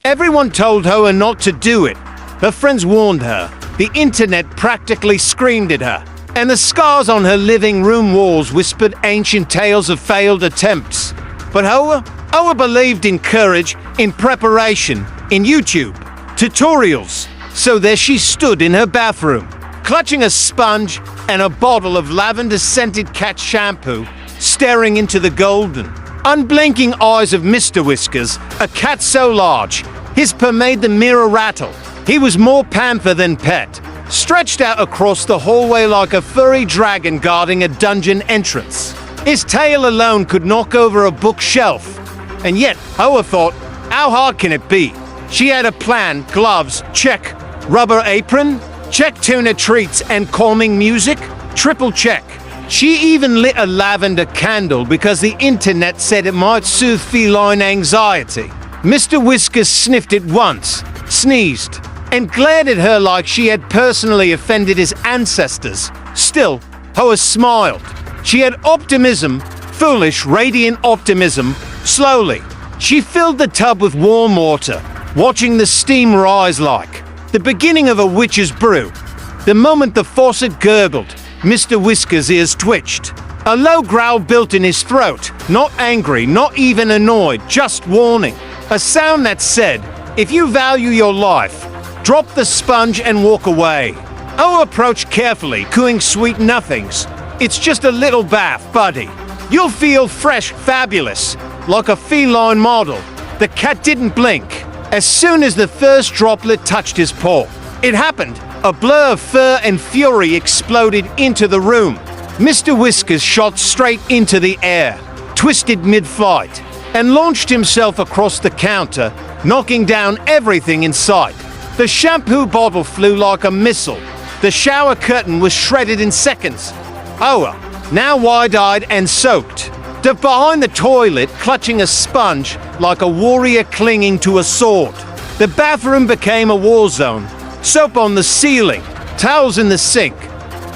Everyone told Hoa not to do it. Her friends warned her. The internet practically screamed at her. And the scars on her living room walls whispered ancient tales of failed attempts. But Hoa believed in courage, in preparation, in YouTube, tutorials. So there she stood in her bathroom, clutching a sponge and a bottle of lavender-scented cat shampoo, staring into the golden, unblinking eyes of Mr. Whiskers, a cat so large, his purr made the mirror rattle. He was more panther than pet, stretched out across the hallway like a furry dragon guarding a dungeon entrance. His tail alone could knock over a bookshelf. And yet, Hoa thought, how hard can it be? She had a plan, gloves, check. Rubber apron, check. Tuna treats and calming music, triple check. She even lit a lavender candle because the internet said it might soothe feline anxiety. Mr. Whiskers sniffed it once, sneezed, and glared at her like she had personally offended his ancestors. Still, Hoa smiled. She had optimism, foolish, radiant optimism. Slowly, she filled the tub with warm water, watching the steam rise like the beginning of a witch's brew. The moment the faucet gurgled, Mr. Whiskers' ears twitched. A low growl built in his throat, not angry, not even annoyed, just warning. A sound that said, if you value your life, drop the sponge and walk away. Hoa approached carefully, cooing sweet nothings. It's just a little bath, buddy. You'll feel fresh, fabulous, like a feline model. The cat didn't blink. As soon as the first droplet touched his paw, it happened. A blur of fur and fury exploded into the room. Mr. Whiskers shot straight into the air, twisted mid-flight, and launched himself across the counter, knocking down everything in sight. The shampoo bottle flew like a missile. The shower curtain was shredded in seconds. Hoa, now wide-eyed and soaked, dove behind the toilet, clutching a sponge like a warrior clinging to a sword. The bathroom became a war zone. Soap on the ceiling, towels in the sink.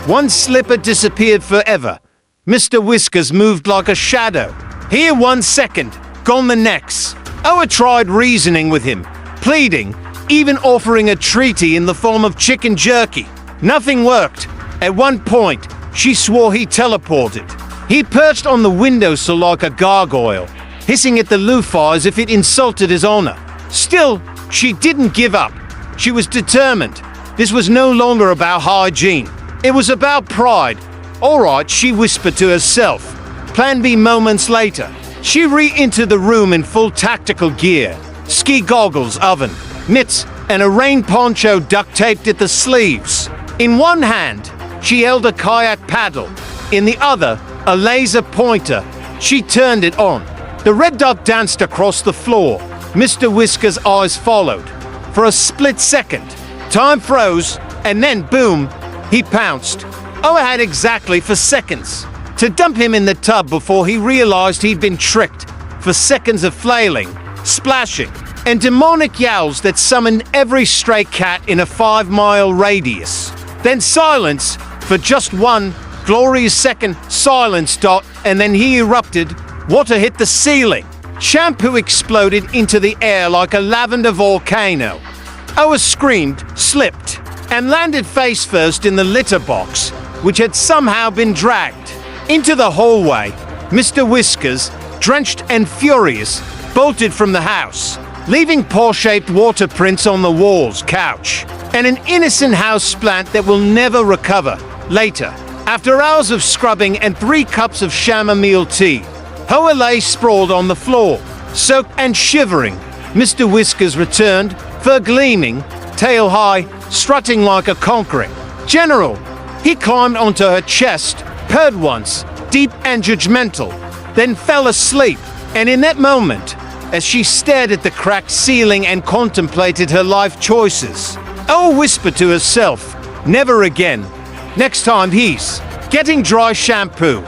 One slipper disappeared forever. Mr. Whiskers moved like a shadow. Here 1 second, gone the next. Hoa tried reasoning with him, pleading, even offering a treaty in the form of chicken jerky. Nothing worked. At one point, she swore he teleported. He perched on the windowsill like a gargoyle, hissing at the loofah as if it insulted his honor. Still, she didn't give up. She was determined. This was no longer about hygiene. It was about pride. All right, she whispered to herself. Plan B moments later. She re-entered the room in full tactical gear. Ski goggles, oven, mitts, and a rain poncho duct-taped at the sleeves. In one hand, she held a kayak paddle. In the other, a laser pointer. She turned it on. The red dot danced across the floor. Mr. Whiskers' eyes followed. For a split second, time froze, and then boom, he pounced. Hoa had exactly for seconds to dump him in the tub before he realized he'd been tricked. For seconds of flailing, splashing, and demonic yowls that summoned every stray cat in a 5-mile radius. Then silence for just one glorious second. Silence, Dot, and then he erupted. Water hit the ceiling. Shampoo exploded into the air like a lavender volcano. Hoa screamed, slipped, and landed face first in the litter box, which had somehow been dragged. Into the hallway, Mr. Whiskers, drenched and furious, bolted from the house, leaving paw-shaped water prints on the walls, couch, and an innocent houseplant that will never recover. Later, after hours of scrubbing and 3 cups of chamomile tea, Hoa lay sprawled on the floor, soaked and shivering. Mr. Whiskers returned, fur gleaming, tail high, strutting like a conquering general. He climbed onto her chest, purred once, deep and judgmental, then fell asleep. And in that moment, as she stared at the cracked ceiling and contemplated her life choices, Hoa whispered to herself, never again. Next time he's getting dry shampoo.